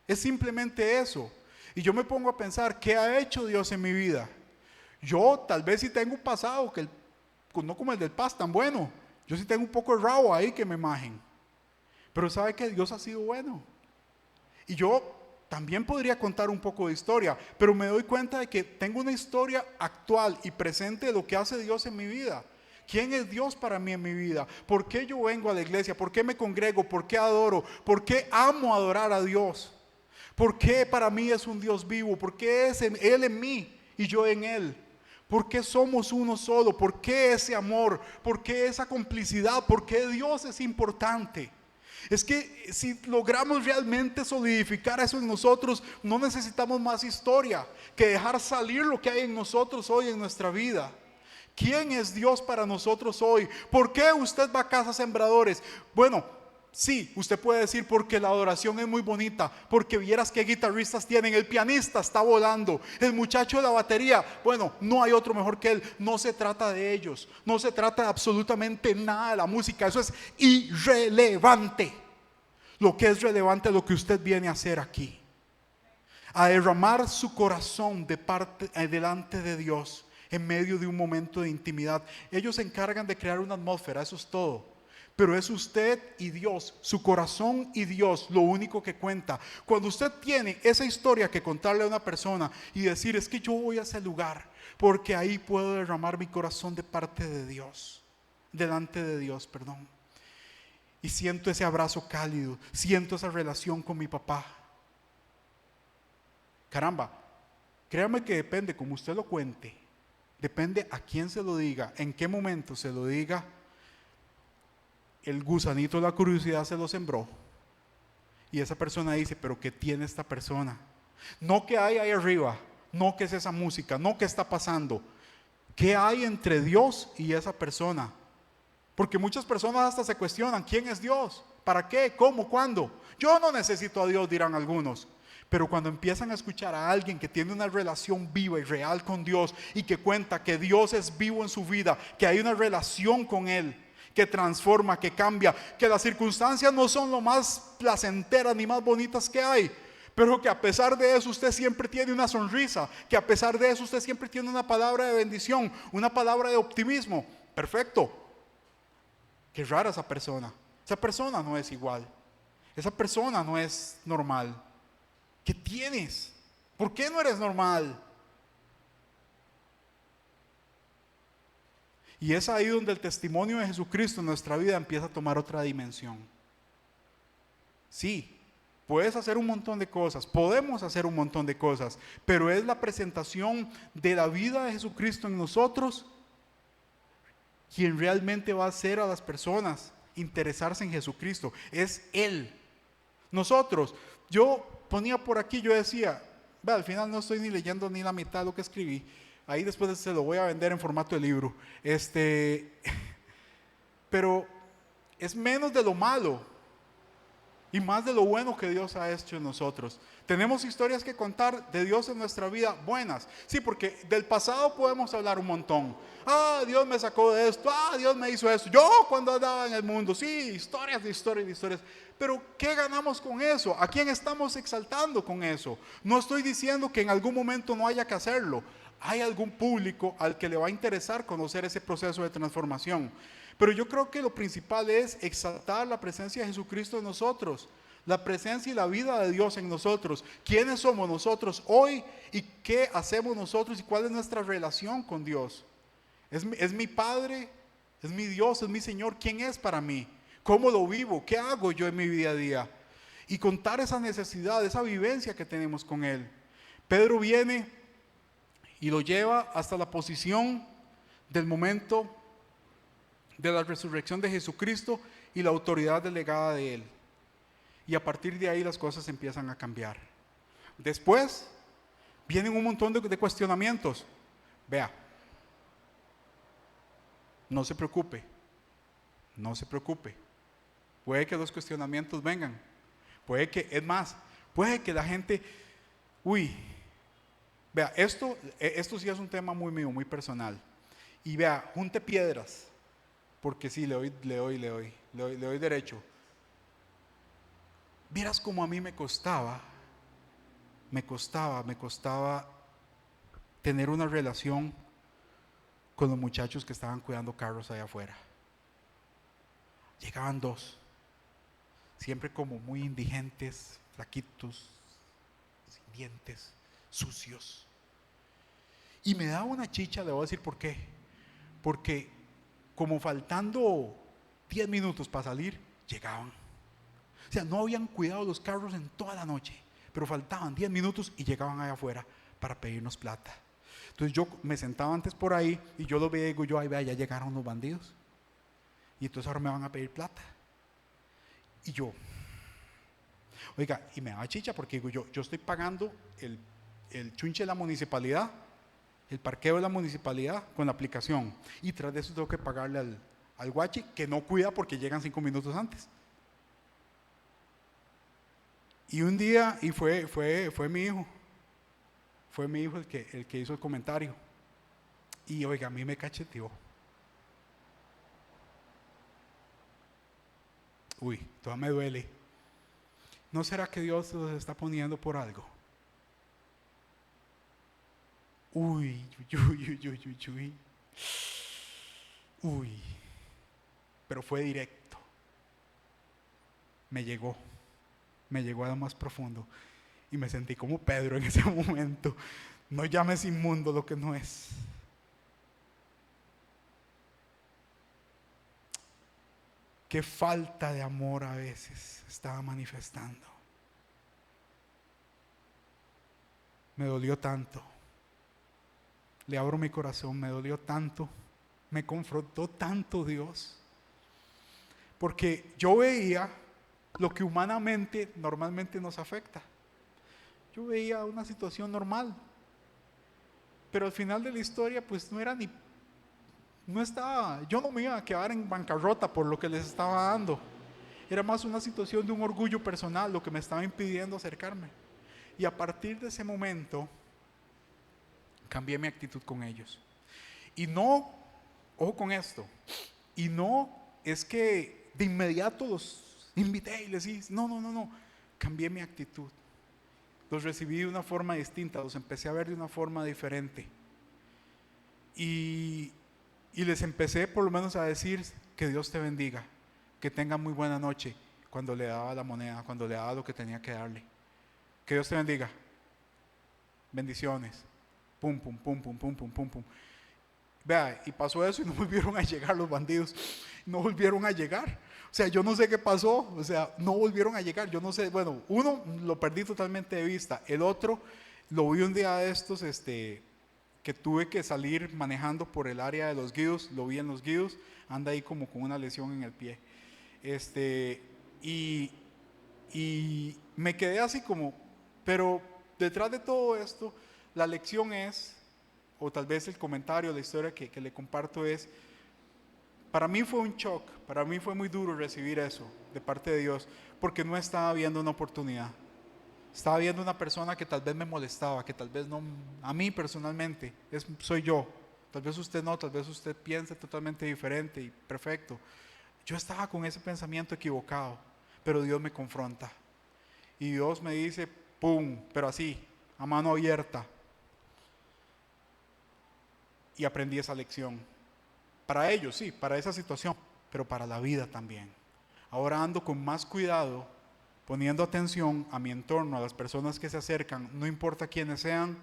Es simplemente eso. Y yo me pongo a pensar, ¿qué ha hecho Dios en mi vida? Yo tal vez sí tengo un pasado, no como el del Paz tan bueno. Yo sí tengo un poco de rabo ahí que me imagen. Pero sabe que Dios ha sido bueno. Y yo también podría contar un poco de historia, pero me doy cuenta de que tengo una historia actual y presente de lo que hace Dios en mi vida. ¿Quién es Dios para mí en mi vida? ¿Por qué yo vengo a la iglesia? ¿Por qué me congrego? ¿Por qué adoro? ¿Por qué amo adorar a Dios? ¿Por qué para mí es un Dios vivo? ¿Por qué es Él en mí y yo en Él? ¿Por qué somos uno solo? ¿Por qué ese amor? ¿Por qué esa complicidad? ¿Por qué Dios es importante? Es que si logramos realmente solidificar eso en nosotros, no necesitamos más historia que dejar salir lo que hay en nosotros hoy en nuestra vida. ¿Quién es Dios para nosotros hoy? ¿Por qué usted va a Casa Sembradores? Bueno, sí, usted puede decir porque la adoración es muy bonita, porque vieras qué guitarristas tienen, el pianista está volando, el muchacho de la batería, bueno, no hay otro mejor que él. No se trata de ellos, no se trata de absolutamente nada de la música, eso es irrelevante. Lo que es relevante es lo que usted viene a hacer aquí, a derramar su corazón delante de Dios en medio de un momento de intimidad. Ellos se encargan de crear una atmósfera, eso es todo. Pero es usted y Dios, su corazón y Dios, lo único que cuenta. Cuando usted tiene esa historia que contarle a una persona y decir, es que yo voy a ese lugar, porque ahí puedo derramar mi corazón de parte de Dios, delante de Dios, perdón. Y siento ese abrazo cálido, siento esa relación con mi papá. Caramba, créame que depende como usted lo cuente, depende a quién se lo diga, en qué momento se lo diga. El gusanito de la curiosidad se lo sembró. Y esa persona dice, pero ¿qué tiene esta persona? No qué hay ahí arriba, no qué es esa música, no qué está pasando. ¿Qué hay entre Dios y esa persona? Porque muchas personas hasta se cuestionan, ¿quién es Dios? ¿Para qué? ¿Cómo? ¿Cuándo? Yo no necesito a Dios, dirán algunos. Pero cuando empiezan a escuchar a alguien que tiene una relación viva y real con Dios y que cuenta que Dios es vivo en su vida, que hay una relación con Él, que transforma, que cambia, que las circunstancias no son lo más placenteras ni más bonitas que hay, pero que a pesar de eso usted siempre tiene una sonrisa, que a pesar de eso usted siempre tiene una palabra de bendición, una palabra de optimismo. Perfecto. Qué rara esa persona no es igual, esa persona no es normal. ¿Qué tienes? ¿Por qué no eres normal? Y es ahí donde el testimonio de Jesucristo en nuestra vida empieza a tomar otra dimensión. Sí, puedes hacer un montón de cosas, podemos hacer un montón de cosas, pero es la presentación de la vida de Jesucristo en nosotros quien realmente va a hacer a las personas interesarse en Jesucristo. Es Él. Nosotros, yo ponía por aquí, yo decía, al final no estoy ni leyendo ni la mitad de lo que escribí. Ahí después se lo voy a vender en formato de libro. Pero es menos de lo malo y más de lo bueno que Dios ha hecho en nosotros. Tenemos historias que contar de Dios en nuestra vida buenas. Sí, porque del pasado podemos hablar un montón. Dios me sacó de esto. Dios me hizo esto. Yo cuando andaba en el mundo. Sí, historias de historias de historias. Pero ¿qué ganamos con eso? ¿A quién estamos exaltando con eso? No estoy diciendo que en algún momento no haya que hacerlo. Hay algún público al que le va a interesar conocer ese proceso de transformación. Pero yo creo que lo principal es exaltar la presencia de Jesucristo en nosotros, la presencia y la vida de Dios en nosotros. ¿Quiénes somos nosotros hoy y qué hacemos nosotros y cuál es nuestra relación con Dios? ¿Es mi Padre? ¿Es mi Dios? ¿Es mi Señor? ¿Quién es para mí? ¿Cómo lo vivo? ¿Qué hago yo en mi día a día? Y contar esa necesidad, esa vivencia que tenemos con Él. Pedro viene y lo lleva hasta la posición del momento de la resurrección de Jesucristo y la autoridad delegada de Él. Y a partir de ahí las cosas empiezan a cambiar. Después vienen un montón de cuestionamientos. Vea, no se preocupe, no se preocupe. Puede que los cuestionamientos vengan, puede que, es más, puede que la gente, vea, esto sí es un tema muy mío, muy personal. Y vea, junte piedras, porque sí, le doy derecho. Vieras como a mí me costaba tener una relación con los muchachos que estaban cuidando carros allá afuera. Llegaban dos, siempre como muy indigentes, flaquitos, sin dientes, sucios. Y me daba una chicha, le voy a decir por qué. Porque como faltando 10 minutos para salir, llegaban. O sea, no habían cuidado los carros en toda la noche, pero faltaban 10 minutos y llegaban allá afuera para pedirnos plata. Entonces yo me sentaba antes por ahí y yo los veía y digo yo, ay vea, ya llegaron los bandidos. Y entonces ahora me van a pedir plata. Y yo, oiga, y me daba chicha porque digo yo estoy pagando el chunche de la municipalidad, el parqueo de la municipalidad con la aplicación. Y tras de eso tengo que pagarle al guachi que no cuida porque llegan 5 minutos antes. Y un día, y fue mi hijo. Fue mi hijo el que hizo el comentario. Y oiga, a mí me cacheteó. Todavía me duele. ¿No será que Dios los está poniendo por algo? Pero fue directo. Me llegó a lo más profundo y me sentí como Pedro en ese momento. No llames inmundo lo que no es. Qué falta de amor a veces estaba manifestando. Me dolió tanto. Le abro mi corazón, me dolió tanto. Me confrontó tanto Dios. Porque yo veía lo que humanamente normalmente nos afecta. Yo veía una situación normal, pero al final de la historia pues yo no me iba a quedar en bancarrota por lo que les estaba dando. Era más una situación de un orgullo personal lo que me estaba impidiendo acercarme. Y a partir de ese momento cambié mi actitud con ellos. Y no, ojo con esto, y no es que de inmediato los invité y les dije, no, cambié mi actitud. Los recibí de una forma distinta, los empecé a ver de una forma diferente. Y les empecé por lo menos a decir que Dios te bendiga, que tenga muy buena noche, cuando le daba la moneda, cuando le daba lo que tenía que darle. Que Dios te bendiga. Bendiciones. Pum, pum, pum, pum, pum, pum, pum, pum. Vea, y pasó eso y no volvieron a llegar los bandidos. No volvieron a llegar. O sea, yo no sé qué pasó. O sea, no volvieron a llegar. Yo no sé. Bueno, uno lo perdí totalmente de vista. El otro lo vi un día de estos, que tuve que salir manejando por el área de los Guidos. Lo vi en los Guidos. Anda ahí como con una lesión en el pie. Y me quedé así como, pero detrás de todo esto, la lección es, o tal vez el comentario, la historia que le comparto es, para mí fue un shock, para mí fue muy duro recibir eso de parte de Dios, porque no estaba viendo una oportunidad. Estaba viendo una persona que tal vez me molestaba, que tal vez no, a mí personalmente, soy yo. Tal vez usted no, tal vez usted piense totalmente diferente y perfecto. Yo estaba con ese pensamiento equivocado, pero Dios me confronta. Y Dios me dice, pum, pero así, a mano abierta. Y aprendí esa lección. Para ellos, sí, para esa situación, pero para la vida también. Ahora ando con más cuidado, poniendo atención a mi entorno, a las personas que se acercan, no importa quiénes sean,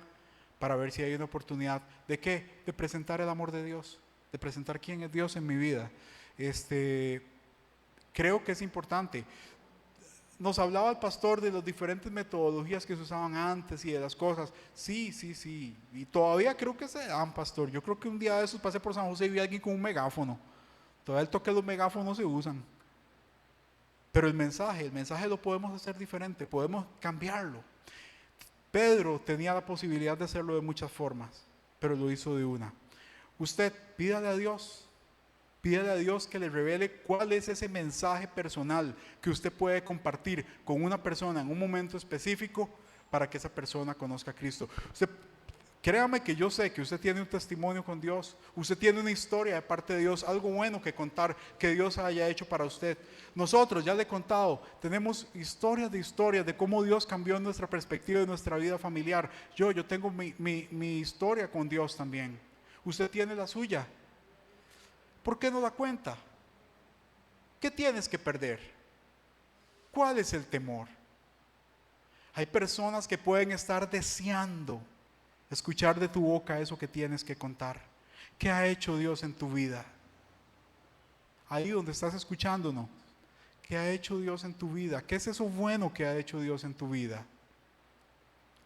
para ver si hay una oportunidad. ¿De qué? De presentar el amor de Dios, de presentar quién es Dios en mi vida. Creo que es importante. Nos hablaba el pastor de las diferentes metodologías que se usaban antes y de las cosas. Sí. Y todavía creo que se dan, pastor. Yo creo que un día de esos pasé por San José y vi a alguien con un megáfono. Todavía el toque de los megáfonos se usan. Pero el mensaje lo podemos hacer diferente, podemos cambiarlo. Pedro tenía la posibilidad de hacerlo de muchas formas, pero lo hizo de una. Usted pídale a Dios Pídale a Dios que le revele cuál es ese mensaje personal que usted puede compartir con una persona en un momento específico para que esa persona conozca a Cristo. Créame que yo sé que usted tiene un testimonio con Dios, usted tiene una historia de parte de Dios, algo bueno que contar que Dios haya hecho para usted. Nosotros, ya le he contado, tenemos historias de cómo Dios cambió nuestra perspectiva de nuestra vida familiar. Yo tengo mi historia con Dios también. Usted tiene la suya. ¿Por qué no da cuenta? ¿Qué tienes que perder? ¿Cuál es el temor? Hay personas que pueden estar deseando escuchar de tu boca eso que tienes que contar. ¿Qué ha hecho Dios en tu vida? Ahí donde estás escuchándonos, ¿qué ha hecho Dios en tu vida? ¿Qué es eso bueno que ha hecho Dios en tu vida?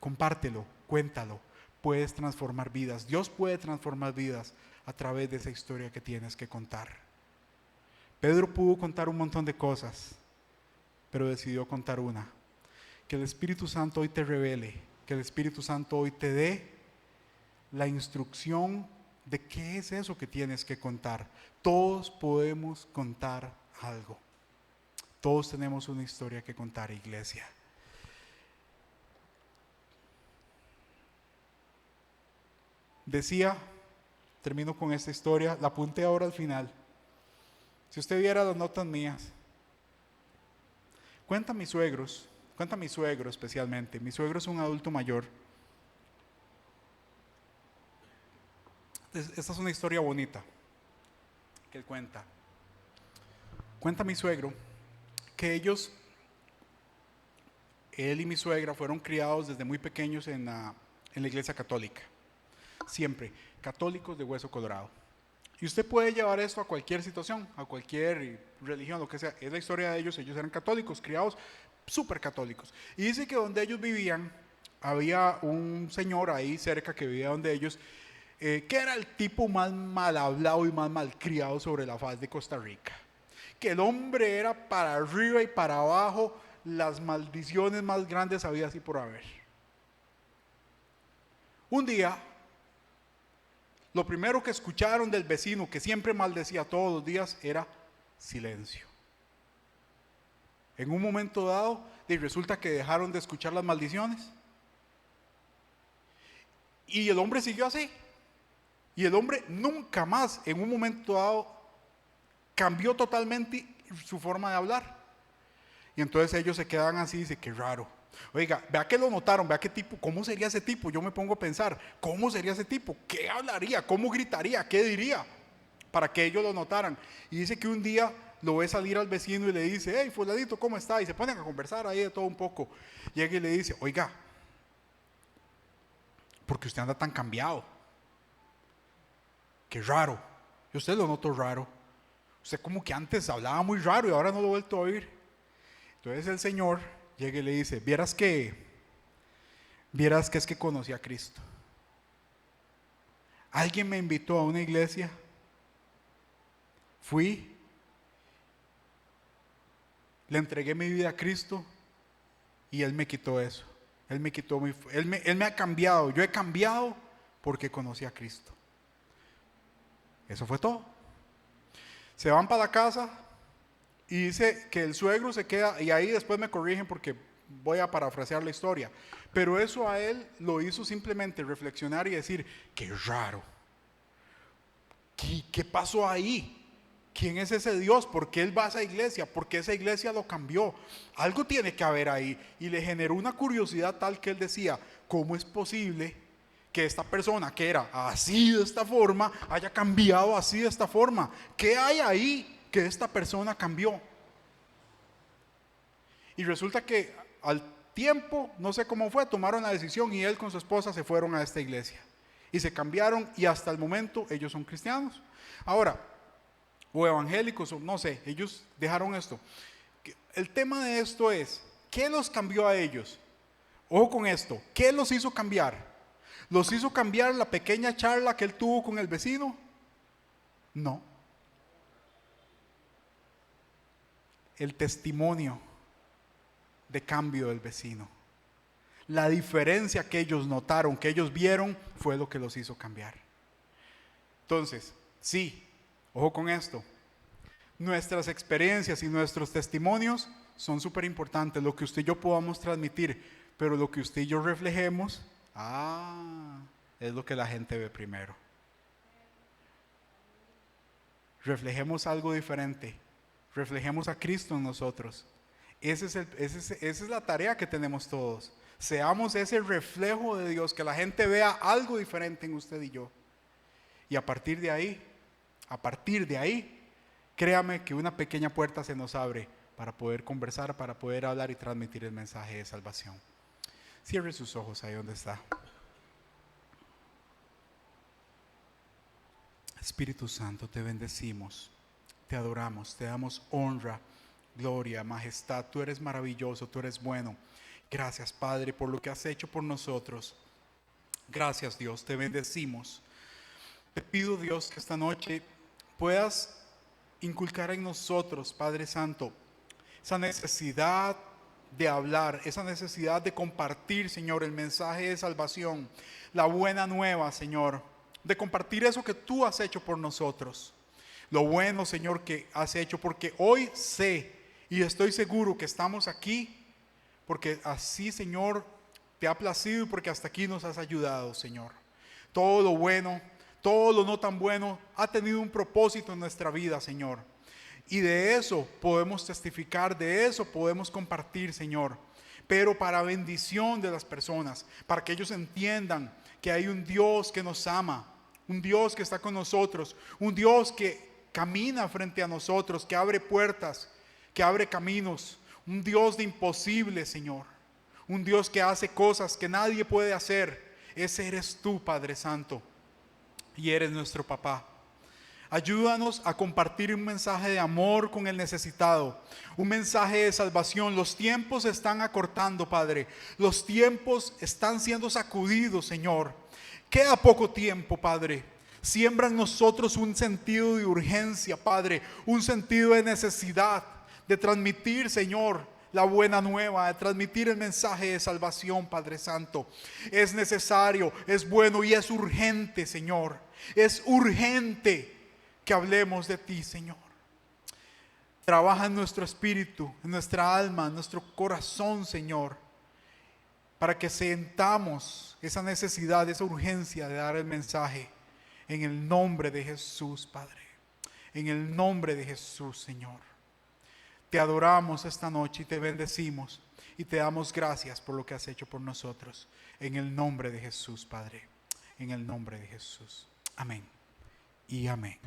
Compártelo, cuéntalo. Puedes transformar vidas. Dios puede transformar vidas a través de esa historia que tienes que contar. Pedro pudo contar un montón de cosas, pero decidió contar una. Que el Espíritu Santo hoy te revele, que el Espíritu Santo hoy te dé la instrucción de qué es eso que tienes que contar. Todos podemos contar algo. Todos tenemos una historia que contar, iglesia. Decía, termino con esta historia, la apunté ahora al final. Si usted viera las notas mías, cuenta mi suegro especialmente. Mi suegro es un adulto mayor. Esta es una historia bonita que él cuenta. Cuenta mi suegro que él y mi suegra fueron criados desde muy pequeños en la iglesia católica. Siempre, católicos de hueso colorado. Y usted puede llevar esto a cualquier situación, a cualquier religión, lo que sea. Es la historia de ellos eran católicos, criados súper católicos. Y dice que donde ellos vivían, había un señor ahí cerca que vivía donde ellos, que era el tipo más mal hablado y más malcriado sobre la faz de Costa Rica. Que el hombre era para arriba y para abajo, las maldiciones más grandes había así por haber. Un día, lo primero que escucharon del vecino, que siempre maldecía todos los días, era silencio. En un momento dado, y resulta que dejaron de escuchar las maldiciones. Y el hombre siguió así. Y el hombre nunca más, en un momento dado, cambió totalmente su forma de hablar. Y entonces ellos se quedan así y dicen, qué raro. Oiga, vea que lo notaron, vea qué tipo, cómo sería ese tipo. Yo me pongo a pensar, ¿cómo sería ese tipo? ¿Qué hablaría? ¿Cómo gritaría? ¿Qué diría? Para que ellos lo notaran. Y dice que un día lo ve salir al vecino y le dice, hey, fulanito, ¿cómo está? Y se ponen a conversar ahí de todo un poco. Llega y le dice, oiga, ¿por qué usted anda tan cambiado? Qué raro. Y usted lo notó raro. Usted como que antes hablaba muy raro y ahora no lo he vuelto a oír. Entonces el Señor llega y le dice, vieras que es que conocí a Cristo. Alguien me invitó a una iglesia. Fui. Le entregué mi vida a Cristo y Él me quitó eso. Él me ha cambiado. Yo he cambiado porque conocí a Cristo. Eso fue todo. Se van para la casa y dice que el suegro se queda, y ahí después me corrigen porque voy a parafrasear la historia, pero eso a él lo hizo simplemente reflexionar y decir, qué raro. ¿Qué pasó ahí? ¿Quién es ese Dios? ¿Por qué él va a esa iglesia? ¿Por qué esa iglesia lo cambió? Algo tiene que haber ahí. Y le generó una curiosidad tal que él decía, ¿cómo es posible que esta persona que era así de esta forma haya cambiado así de esta forma? ¿Qué hay ahí que esta persona cambió? Y resulta que al tiempo, no sé cómo fue, tomaron la decisión y él con su esposa se fueron a esta iglesia. Y se cambiaron y hasta el momento ellos son cristianos. Ahora, o evangélicos, o no sé, ellos dejaron esto. El tema de esto es, ¿qué los cambió a ellos? Ojo con esto, ¿qué los hizo cambiar? ¿Los hizo cambiar la pequeña charla que él tuvo con el vecino? No. El testimonio de cambio del vecino. La diferencia que ellos notaron, que ellos vieron, fue lo que los hizo cambiar. Entonces, sí, Ojo con esto. Nuestras experiencias y nuestros testimonios son súper importantes, lo que usted y yo podamos transmitir, pero lo que usted y yo reflejemos, es lo que la gente ve primero. Reflejemos algo diferente, reflejemos a Cristo en nosotros. Esa es la tarea que tenemos todos. Seamos ese reflejo de Dios, que la gente vea algo diferente en usted y yo. Y a partir de ahí, créame que una pequeña puerta se nos abre para poder conversar, para poder hablar y transmitir el mensaje de salvación. Cierre sus ojos ahí donde está. Espíritu Santo, te bendecimos, te adoramos, te damos honra, gloria, majestad. Tú eres maravilloso, tú eres bueno. Gracias, Padre, por lo que has hecho por nosotros. Gracias, Dios, te bendecimos. Te pido, Dios, que esta noche puedas inculcar en nosotros, Padre Santo, esa necesidad de hablar, esa necesidad de compartir, Señor, el mensaje de salvación, la buena nueva, Señor, de compartir eso que tú has hecho por nosotros. Lo bueno, Señor, que has hecho, porque hoy sé y estoy seguro que estamos aquí, porque así, Señor, te ha placido y porque hasta aquí nos has ayudado, Señor. Todo lo bueno, todo lo no tan bueno ha tenido un propósito en nuestra vida, Señor. Y de eso podemos testificar, de eso podemos compartir, Señor. Pero para bendición de las personas, para que ellos entiendan que hay un Dios que nos ama, un Dios que está con nosotros, un Dios que camina frente a nosotros, que abre puertas, que abre caminos, un Dios de imposible, Señor. Un Dios que hace cosas que nadie puede hacer. Ese eres tú, Padre Santo, y eres nuestro papá. Ayúdanos a compartir un mensaje de amor con el necesitado, un mensaje de salvación. Los tiempos se están acortando, Padre. Los tiempos están siendo sacudidos, Señor. Queda poco tiempo, Padre. Siembra en nosotros un sentido de urgencia, Padre, un sentido de necesidad de transmitir, Señor, la buena nueva, de transmitir el mensaje de salvación, Padre Santo. Es necesario, es bueno y es urgente, Señor. Es urgente que hablemos de ti, Señor. Trabaja en nuestro espíritu, en nuestra alma, en nuestro corazón, Señor, para que sentamos esa necesidad, esa urgencia de dar el mensaje. En el nombre de Jesús, Padre. En el nombre de Jesús, Señor. Te adoramos esta noche y te bendecimos y te damos gracias por lo que has hecho por nosotros. En el nombre de Jesús, Padre. En el nombre de Jesús. Amén y amén.